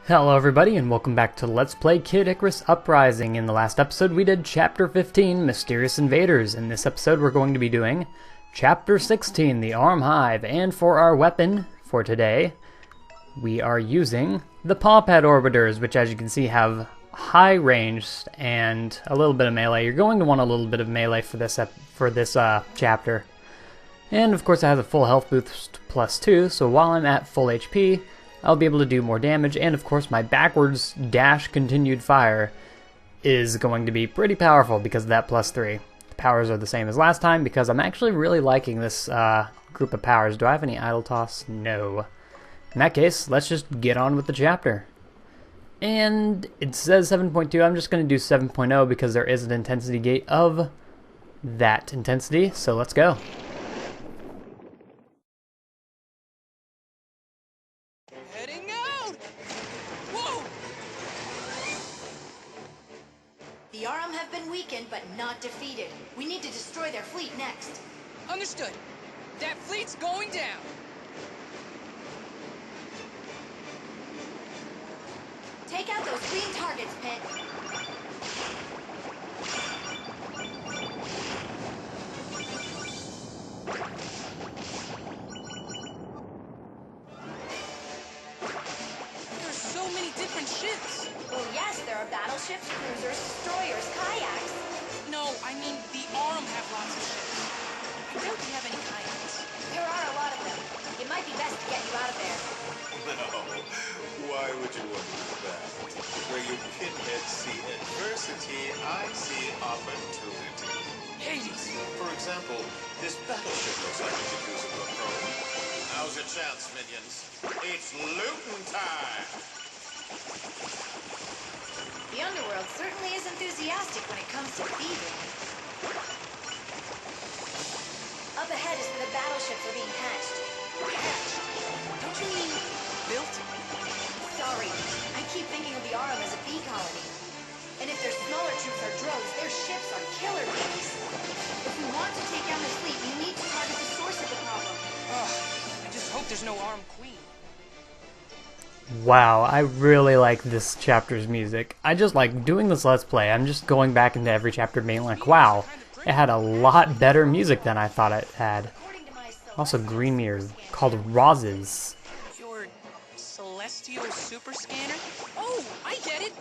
Hello everybody and welcome back to Let's Play Kid Icarus Uprising. In the last episode we did Chapter 15, Mysterious Invaders. In this episode we're going to be doing Chapter 16, the Aurum Hive. And for our weapon for today, we are using the paw pad orbiters, which as you can see have high range and a little bit of melee. You're going to want a little bit of melee for this chapter. And of course it has a full health boost +2, so while I'm at full HP, I'll be able to do more damage, and of course my backwards dash continued fire is going to be pretty powerful because of that +3. The powers are the same as last time because I'm actually really liking this group of powers. Do I have any idle toss? No. In that case, let's just get on with the chapter. And it says 7.2, I'm just going to do 7.0 because there is an intensity gate of that intensity, so let's go. The Aurum have been weakened, but not defeated. We need to destroy their fleet next. Understood. That fleet's going down. Take out those green targets, Pit. There's so many different ships. Well, yes, there are battleships, cruisers, destroyers, kayaks. No, I mean the Aurum have lots of ships. I doubt they have any kayaks. There are a lot of them. It might be best to get you out of there. No, why would you want to do that? Where you pinheads see adversity, I see opportunity. Hades! For example, this battleship looks like you could use a good probe. Now's your chance, minions. It's looting time! The underworld certainly is enthusiastic when it comes to thieving. Up ahead is where the battleships are being hatched. Hatched? Don't you mean built? Sorry, I keep thinking of the Aurum as a bee colony. And if their smaller troops are drones, their ships are killer bees. If we want to take down their fleet, we need to target the source of the problem. Ugh, I just hope there's no Aurum Queen. Wow, I really like this chapter's music. I just like doing this Let's Play. I'm just going back into every chapter being like, wow, it had a lot better music than I thought it had. Also green mirrors called Roses. Your celestial super scanner? Oh, I get it!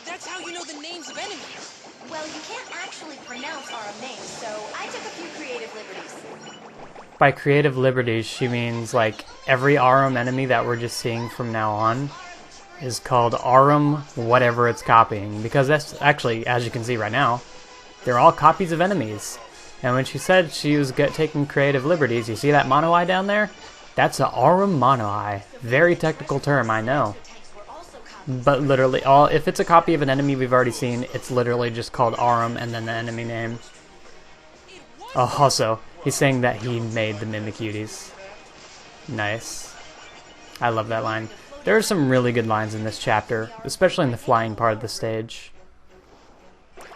That's how you know the names of enemies. Well, you can't actually pronounce Aurum names, so I took a few creative liberties. By creative liberties, she means like every Aurum enemy that we're just seeing from now on is called Aurum whatever it's copying, because that's actually, as you can see right now, they're all copies of enemies. And when she said she was taking creative liberties, you see that mono eye down there? That's an Aurum mono eye. Very technical term, I know. But literally, if it's a copy of an enemy we've already seen, it's literally just called Aurum and then the enemy name. Oh, also, he's saying that he made the Mimicuties. Nice. I love that line. There are some really good lines in this chapter, especially in the flying part of the stage.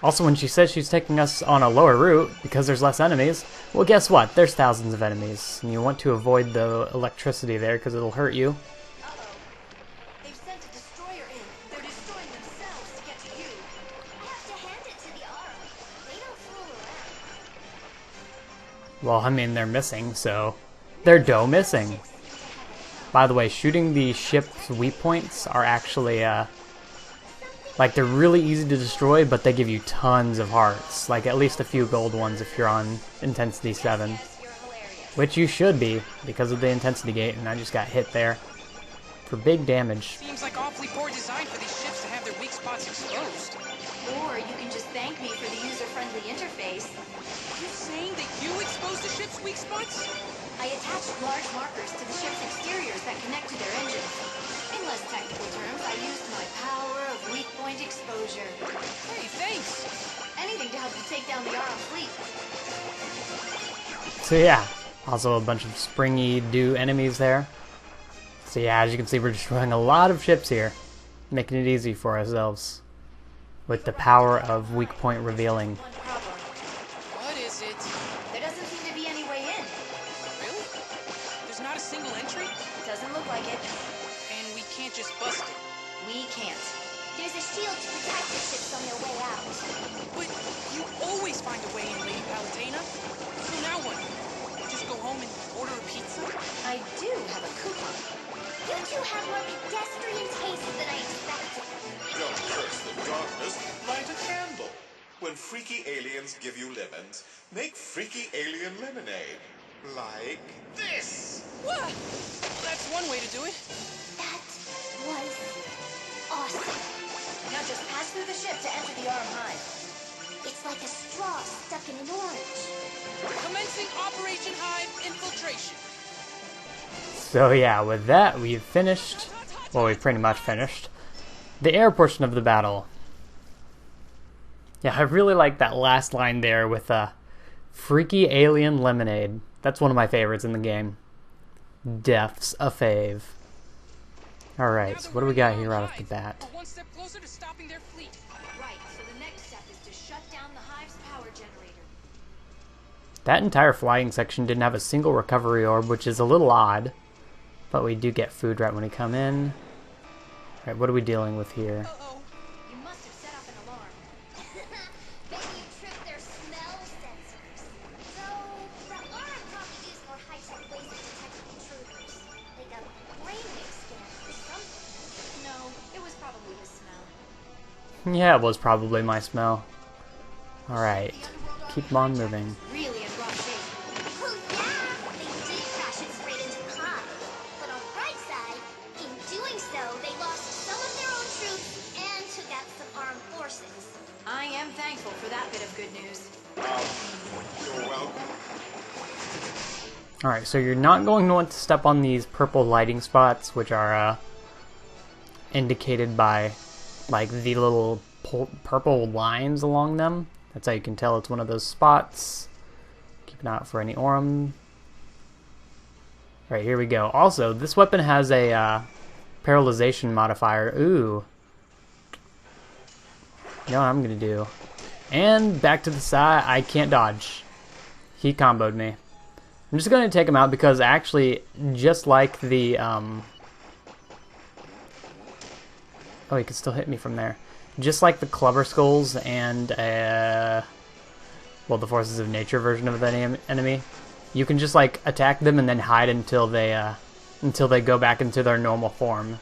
Also, when she says she's taking us on a lower route because there's less enemies, well, guess what? There's thousands of enemies, and you want to avoid the electricity there because it'll hurt you. They've sent a destroyer in. They're destroying themselves to get to you. I have to hand it to the Aurum. They don't fool around. Well, I mean, they're missing, so they're missing. By the way, shooting the ship's weak points are actually, like, they're really easy to destroy, but they give you tons of hearts. Like, at least a few gold ones if you're on Intensity 7. Which you should be, because of the Intensity Gate, and I just got hit there for big damage. Seems like awfully poor design for these ships to have their weak spots exposed. Or you can just thank me for the user-friendly interface. Are you saying that you exposed the ship's weak spots? I attached large markers to the ship's exteriors that connect to their engines. In less technical terms, I used my power of weak point exposure. Hey, thanks! Anything to help you take down the Aurum fleet. So yeah, also a bunch of springy dew enemies there. So yeah, as you can see, we're destroying a lot of ships here, making it easy for ourselves with the power of weak point revealing. One problem. What is it? There doesn't seem to be any way in. Really? There's not a single entry? Doesn't look like it. And we can't just bust it. We can't. There's a shield to protect the ships on their way out. But you always find a way in, Lady Palutena. So now what? Just go home and order a pizza? I do have a coupon. You two have more pedestrian tastes than I expected. Don't curse the darkness, light a candle. When freaky aliens give you lemons, make freaky alien lemonade. Like this. What? That's one way to do it. That was awesome. Now just pass through the ship to enter the Aurum Hive. It's like a straw stuck in an orange. Commencing Operation Hive infiltration. So yeah, with that, we've finished, well, we've pretty much finished, the air portion of the battle. Yeah, I really like that last line there with freaky alien lemonade. That's one of my favorites in the game. Death's a fave. Alright, so what do we got here right off the bat? We're one step closer to stopping their fleet. Right, so the next step is to shut down the Hive's power generator. That entire flying section didn't have a single recovery orb, which is a little odd. But we do get food right when we come in. Alright, what are we dealing with here? Uh-oh. You must have set off an alarm. Maybe you tripped their smell sensors. So, the Aurum probably use more high-tech ways of detecting intruders. Like a brainwave scanner or something. No, it was probably the smell. Yeah, it was probably my smell. Alright, keep on moving. Really in rough shape. Well, yeah, they did crash it straight into the Hive. But on the bright side, in doing so, they lost some of their own troops and took out some armed forces. I am thankful for that bit of good news. You're welcome. Alright, so you're not going to want to step on these purple lighting spots, which are indicated by like the little purple lines along them. That's how you can tell it's one of those spots. Keep an eye out for any Aurum. Alright, here we go. Also, this weapon has a paralyzation modifier. Ooh. You know what I'm going to do? And back to the side. I can't dodge. He comboed me. I'm just going to take him out because actually, just like the... Oh, he can still hit me from there. Just like the Clubber Skulls and, well, the Forces of Nature version of that enemy, you can just, like, attack them and then hide until they go back into their normal form.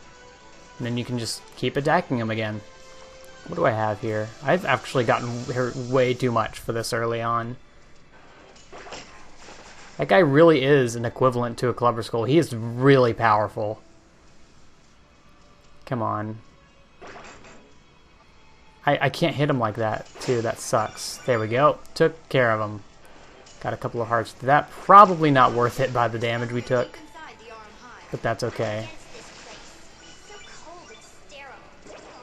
And then you can just keep attacking them again. What do I have here? I've actually gotten here way too much for this early on. That guy really is an equivalent to a Clubber Skull. He is really powerful. Come on. I can't hit him like that, too. That sucks. There we go. Took care of him. Got a couple of hearts to that. Probably not worth it by the damage we took. Inside the Aurum Hive. But that's okay. Against this place. So cold and sterile.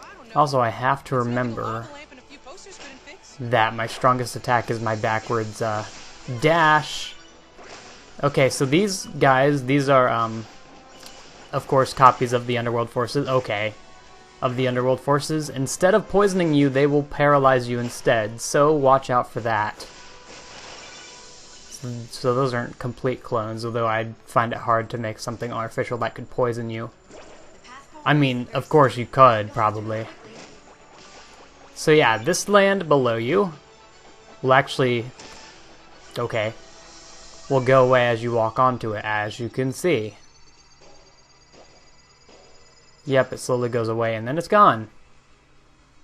I don't know. Also, I have to remember Lava lamp and a few posters couldn't fix. that my strongest attack is my backwards dash. Okay, so these guys, these are, of course, copies of the Underworld Forces. Okay. Of the Underworld Forces. Instead of poisoning you, they will paralyze you instead, so watch out for that. So those aren't complete clones, although I'd find it hard to make something artificial that could poison you. I mean, of course you could, probably. So yeah, this land below you will actually... okay. Will go away as you walk onto it, as you can see. Yep, it slowly goes away, and then it's gone.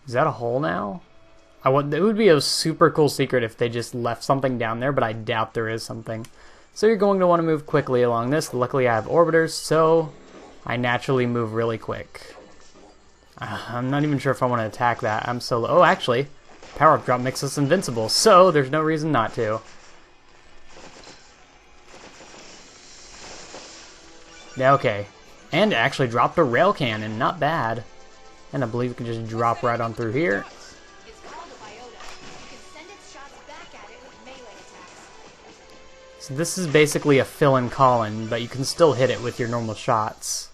Is that a hole now? It would be a super cool secret if they just left something down there, but I doubt there is something. So you're going to want to move quickly along this. Luckily I have orbiters, so I naturally move really quick. I'm not even sure if I want to attack that. I'm so low. Oh, actually, power-up drop makes us invincible, so there's no reason not to. Yeah, okay. And it actually dropped a rail cannon, not bad. And I believe we can just drop right on through here. It's called a biota. You can send its shots back at it with melee attacks. So this is basically a fill-in Colin, but you can still hit it with your normal shots.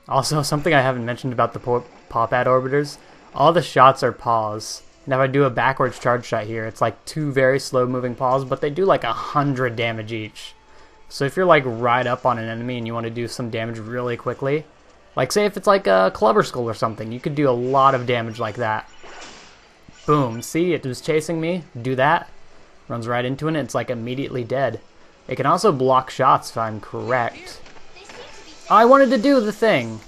Also, something I haven't mentioned about the pop-ad orbiters, all the shots are paws. And if I do a backwards charge shot here, it's like 2 very slow-moving paws, but they do like 100 damage each. So if you're like right up on an enemy and you want to do some damage really quickly, Like, say if it's like a Clubber Skull or something, you could do a lot of damage like that. Boom. See, it was chasing me. Do that. Runs right into it, and it's like immediately dead. It can also block shots if I'm correct. I wanted to do the thing.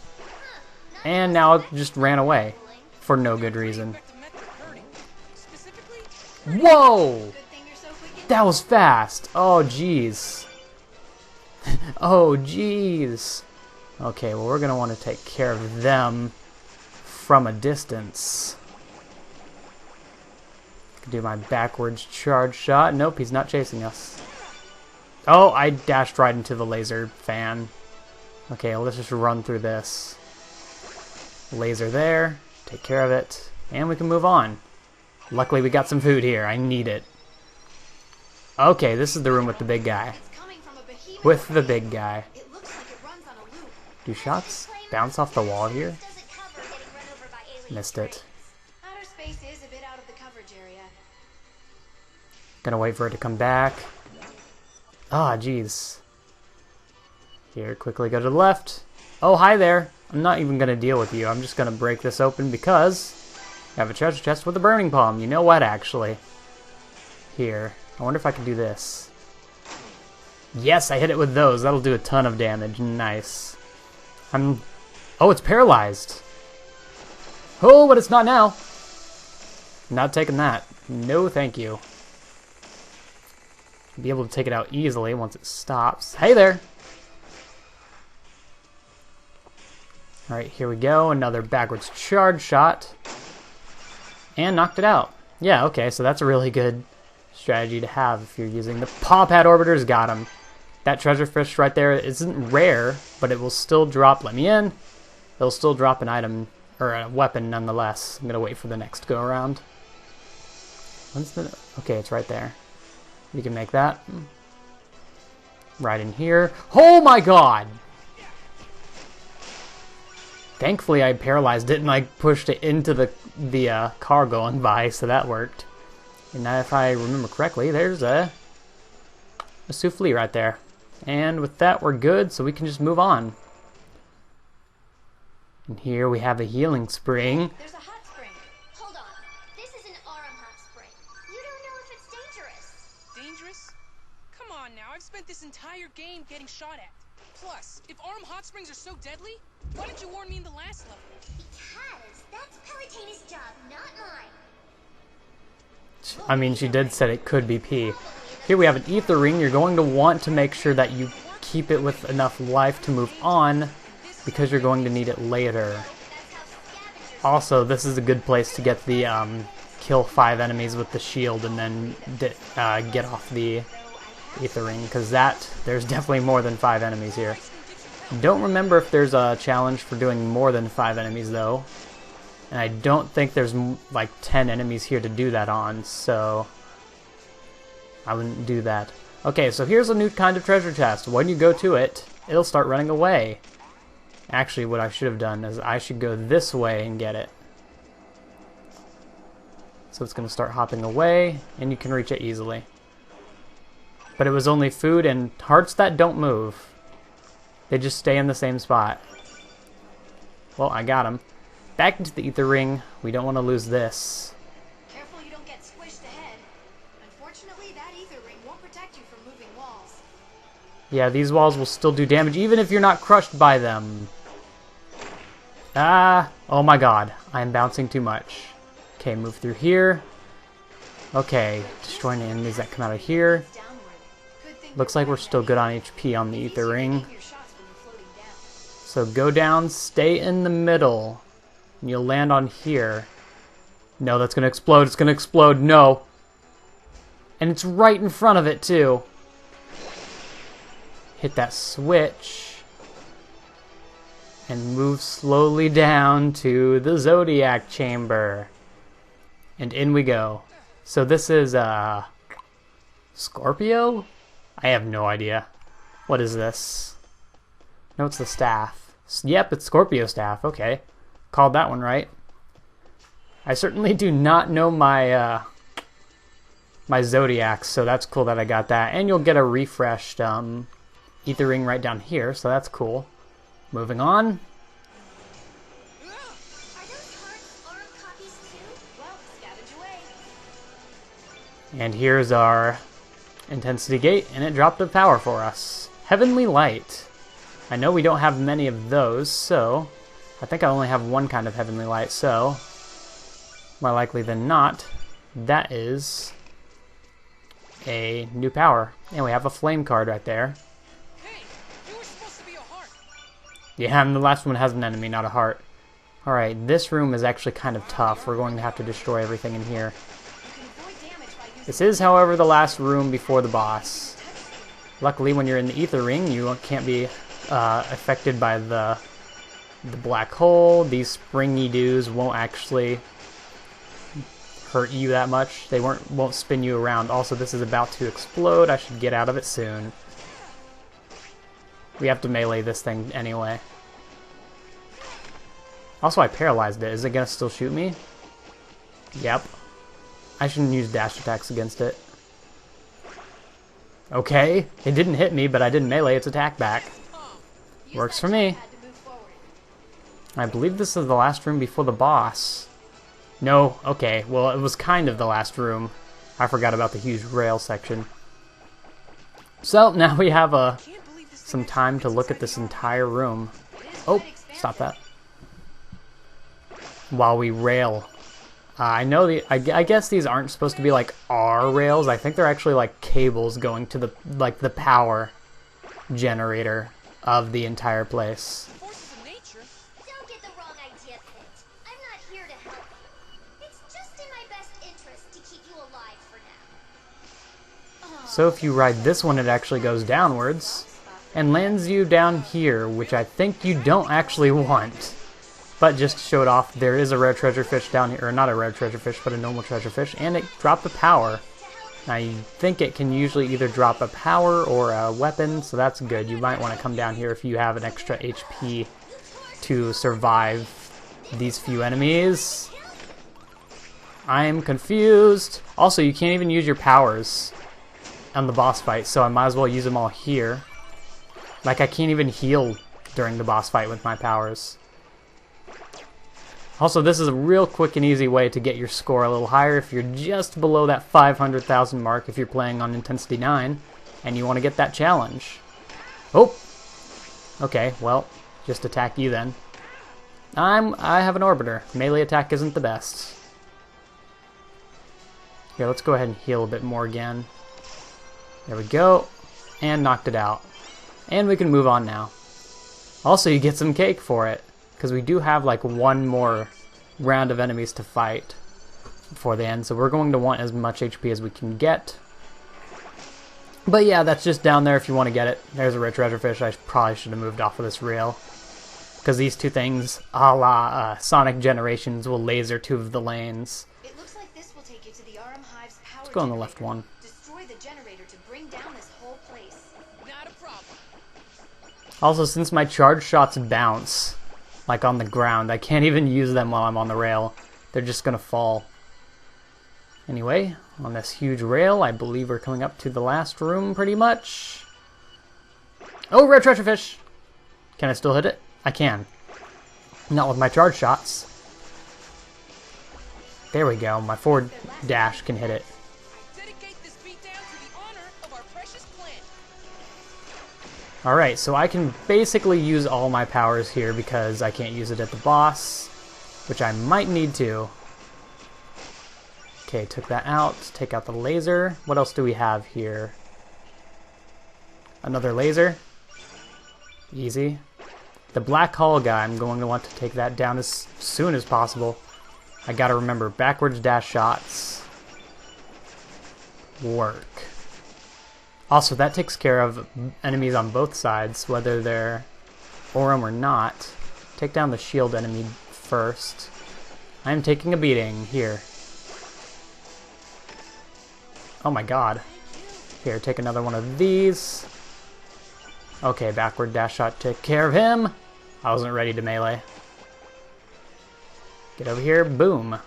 And now it just ran away. For no good reason. Whoa! That was fast. Oh, jeez. Oh, jeez. Okay, well, we're going to want to take care of them from a distance. Do my backwards charge shot. Nope, he's not chasing us. Oh, I dashed right into the laser fan. Okay, well, let's just run through this. Laser there. Take care of it. And we can move on. Luckily, we got some food here. I need it. Okay, this is the room with the big guy. With the big guy. Do shots bounce off the wall here? Missed it. Outer space is a bit out of the coverage area. Gonna wait for it to come back. Ah, jeez. Here, quickly go to the left. Oh, hi there. I'm not even gonna deal with you. I'm just gonna break this open because I have a treasure chest with a burning palm. You know what, actually? Here. I wonder if I can do this. Yes, I hit it with those. That'll do a ton of damage. Nice. Oh, it's paralyzed. Oh, but it's not now. Not taking that. No, thank you. Be able to take it out easily once it stops. Hey there. Alright, here we go. Another backwards charge shot. And knocked it out. Yeah, okay, so that's a really good strategy to have if you're using the paw pad orbiters. Got him. That treasure fish right there isn't rare, but it will still drop. Let me in. It'll still drop an item or a weapon nonetheless. I'm gonna wait for the next go around. Okay, it's right there. We can make that right in here. Oh my god! Thankfully, I paralyzed it and I pushed it into the car going by, so that worked. And now, if I remember correctly, there's a souffle right there. And with that, we're good, so we can just move on. And here we have a healing spring. There's a hot spring. Hold on. This is an Aurum hot spring. You don't know if it's dangerous. Dangerous? Come on now, I've spent this entire game getting shot at. Plus, if Aurum hot springs are so deadly, why didn't you warn me in the last level? Because that's Palutina's job, not mine. I mean, she did say it could be P. Here we have an ether ring. You're going to want to make sure that you keep it with enough life to move on, because you're going to need it later. Also, this is a good place to get the kill 5 enemies with the shield and then get off the ether ring, because there's definitely more than 5 enemies here. Don't remember if there's a challenge for doing more than 5 enemies though, and I don't think there's like 10 enemies here to do that on, so I wouldn't do that. Okay, so here's a new kind of treasure chest. When you go to it, it'll start running away. Actually, what I should have done is I should go this way and get it. So it's going to start hopping away, and you can reach it easily. But it was only food and hearts that don't move. They just stay in the same spot. Well, I got him. Back into the ether ring. We don't want to lose this. Careful you don't get squished ahead. Unfortunately, that ether ring won't protect you from moving walls. Yeah, these walls will still do damage even if you're not crushed by them. Ah, oh my god. I am bouncing too much. Okay, move through here. Okay, destroying the enemies that come out of here. Looks like we're still good on HP on the ether ring. So go down, stay in the middle, and you'll land on here. No, that's gonna explode, it's gonna explode, no. And it's right in front of it, too. Hit that switch. And move slowly down to the Zodiac Chamber. And in we go. So this is, Scorpio? I have no idea. What is this? No, it's the staff. Yep, it's Scorpio staff. Okay. Called that one right. I certainly do not know my, my Zodiacs, so that's cool that I got that. And you'll get a refreshed, ether ring right down here, so that's cool. Moving on. And here's our intensity gate, and it dropped a power for us. Heavenly Light. I know we don't have many of those, so I think I only have one kind of Heavenly Light, so more likely than not, that is a new power. And we have a flame card right there. Hey, you were supposed to be a heart. Yeah, and the last one has an enemy, not a heart. Alright, this room is actually kind of tough. We're going to have to destroy everything in here. This is, however, the last room before the boss. Luckily, when you're in the ether ring, you can't be affected by the black hole. These springy dews won't actually hurt you that much. They won't spin you around. Also, this is about to explode. I should get out of it soon. We have to melee this thing anyway. Also, I paralyzed it. Is it gonna still shoot me? Yep. I shouldn't use dash attacks against it. Okay, it didn't hit me, but I didn't melee its attack back. Works for me. I believe this is the last room before the boss. No, okay, well, it was kind of the last room. I forgot about the huge rail section. So, now we have some time to look at this entire room. Oh, stop that. While we rail. I know I guess these aren't supposed to be like our rails. I think they're actually like cables going to the power generator of the entire place. Forces of nature. Don't get the wrong idea, Pit. I'm not here to help you. It's just in my best interest to keep you alive for now. So if you ride this one, it actually goes downwards and lands you down here, which I think you don't actually want. But just to show it off, there is a rare treasure fish down here, or not a rare treasure fish, but a normal treasure fish, and it dropped a power. Now you think it can usually either drop a power or a weapon, so that's good. You might want to come down here if you have an extra HP to survive these few enemies. I'm confused. Also, you can't even use your powers on the boss fight, so I might as well use them all here. Like, I can't even heal during the boss fight with my powers. Also, this is a real quick and easy way to get your score a little higher if you're just below that 500,000 mark if you're playing on Intensity 9 and you want to get that challenge. Oh! Okay, well, just attack you then. I have an orbiter. Melee attack isn't the best. Here, let's go ahead and heal a bit more again. There we go. And knocked it out. And we can move on now. Also, you get some cake for it, because we do have like one more round of enemies to fight before the end, so we're going to want as much HP as we can get. But yeah, that's just down there if you want to get it. There's a rare treasure fish. I probably should have moved off of this rail, because these two things, a la Sonic Generations, will laser two of the lanes. It looks like this will take you to the Aurum Hive's power. Let's go on the left one. Destroy the generator to bring down this whole place. Not a problem. Also, since my charge shots bounce like on the ground, I can't even use them while I'm on the rail. They're just gonna fall. Anyway, on this huge rail, I believe we're coming up to the last room pretty much. Oh, rare treasure fish! Can I still hit it? I can. Not with my charge shots. There we go, my forward dash can hit it. Dedicate this beatdown to the honor of our precious plant. Alright, so I can basically use all my powers here because I can't use it at the boss, which I might need to. Okay, took that out. Take out the laser. What else do we have here? Another laser. Easy. The black hole guy, I'm going to want to take that down as soon as possible. I gotta remember, backwards dash shots work. Also, that takes care of enemies on both sides, whether they're Aurum or not. Take down the shield enemy first. I'm taking a beating here. Oh my god. Here, take another one of these. Okay, backward dash shot, take care of him. I wasn't ready to melee. Get over here, boom.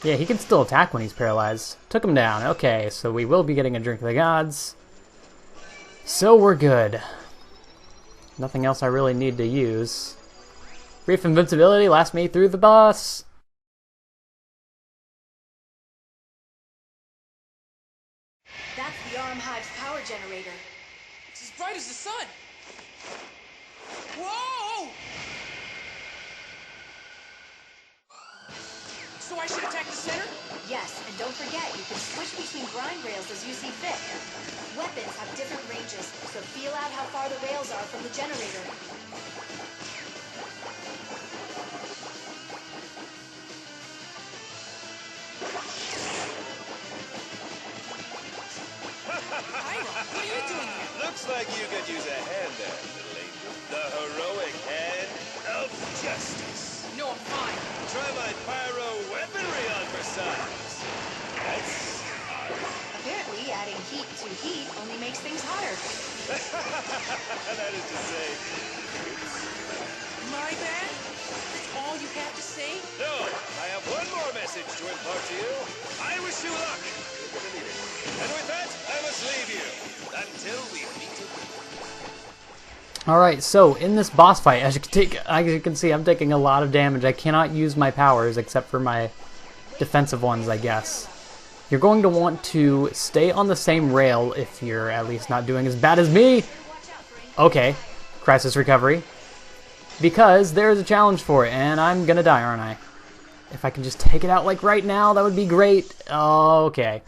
Yeah, he can still attack when he's paralyzed. Took him down. Okay, so we will be getting a Drink of the Gods. So we're good. Nothing else I really need to use. Brief invincibility lasts me through the boss. I should attack the center? Yes, and don't forget, you can switch between grind rails as you see fit. Weapons have different ranges, so feel out how far the rails are from the generator. Hiram, what are you doing here? Looks like you could use a hand there, little angel. The heroic hand of justice. No, I'm fine. Try my pyro weaponry on for size. That's hard. Apparently, adding heat to heat only makes things hotter. That is to say, My bad? That's all you have to say? no, I have one more message to impart to you. I wish you luck. You're gonna need it. And with that, I must leave you. Until we meet again. Alright, so in this boss fight, as you can see, I'm taking a lot of damage. I cannot use my powers except for my defensive ones, I guess. You're going to want to stay on the same rail if you're at least not doing as bad as me. Okay, crisis recovery. Because there's a challenge for it, and I'm gonna die, aren't I? If I can just take it out like right now, that would be great. Okay.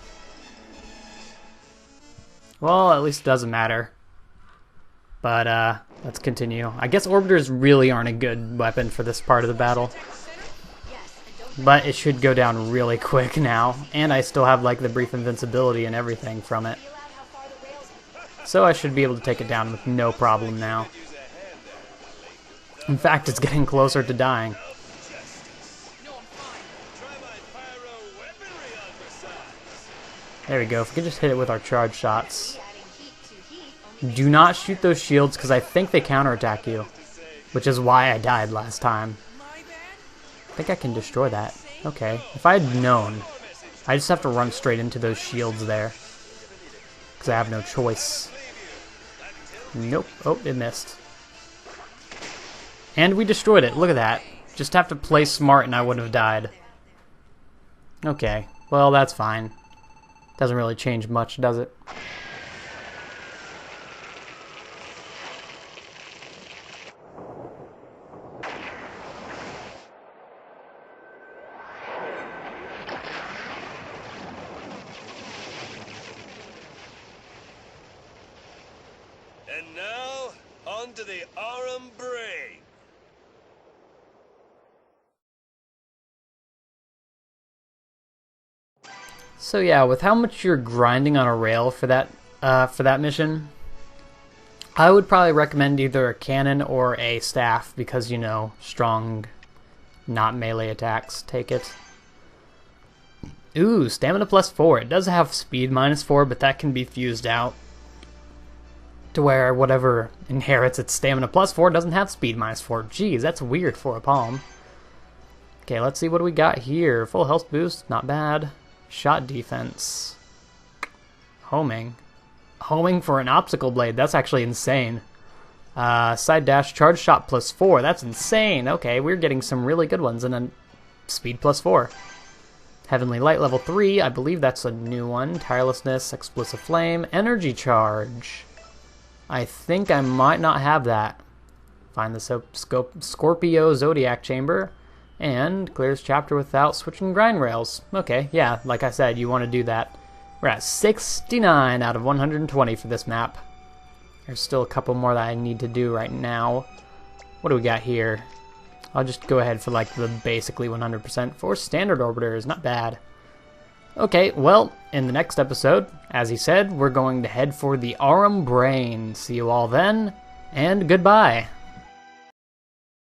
Well, at least it doesn't matter. But, let's continue. I guess orbiters really aren't a good weapon for this part of the battle. But it should go down really quick now. And I still have, like, the brief invincibility and everything from it. So I should be able to take it down with no problem now. In fact, it's getting closer to dying. No, I'm fine. Try my pyro weaponry on for size. There we go. If we can just hit it with our charge shots. Do not shoot those shields because I think they counterattack you. Which is why I died last time. My bad? I think I can destroy that. Okay. If I had known, I just have to run straight into those shields there. Because I have no choice. Nope. Oh, it missed. And we destroyed it. Look at that. Just have to play smart and I wouldn't have died. Okay. Well, that's fine. Doesn't really change much, does it? And now, on to the Aurum brain. So yeah, with how much you're grinding on a rail for that mission, I would probably recommend either a cannon or a staff because, you know, strong, not melee attacks take it. Ooh, stamina +4. It does have speed -4, but that can be fused out to where whatever inherits its stamina +4 doesn't have speed -4. Geez, that's weird for a palm. Okay, let's see what we got here. Full health boost, not bad. Shot defense. Homing. Homing for an obstacle blade, that's actually insane. Side dash, charge shot +4, that's insane. Okay, we're getting some really good ones, and then speed +4. Heavenly Light level 3, I believe that's a new one. Tirelessness, explosive flame, energy charge. I think I might not have that. Find the Scorpio Zodiac Chamber. And clears chapter without switching grind rails. Okay, yeah, like I said, you want to do that. We're at 69 out of 120 for this map. There's still a couple more that I need to do right now. What do we got here? I'll just go ahead for like the basically 100% for standard orbiters. Not bad. Okay, well, in the next episode, as he said, we're going to head for the Aurum brain. See you all then, and goodbye.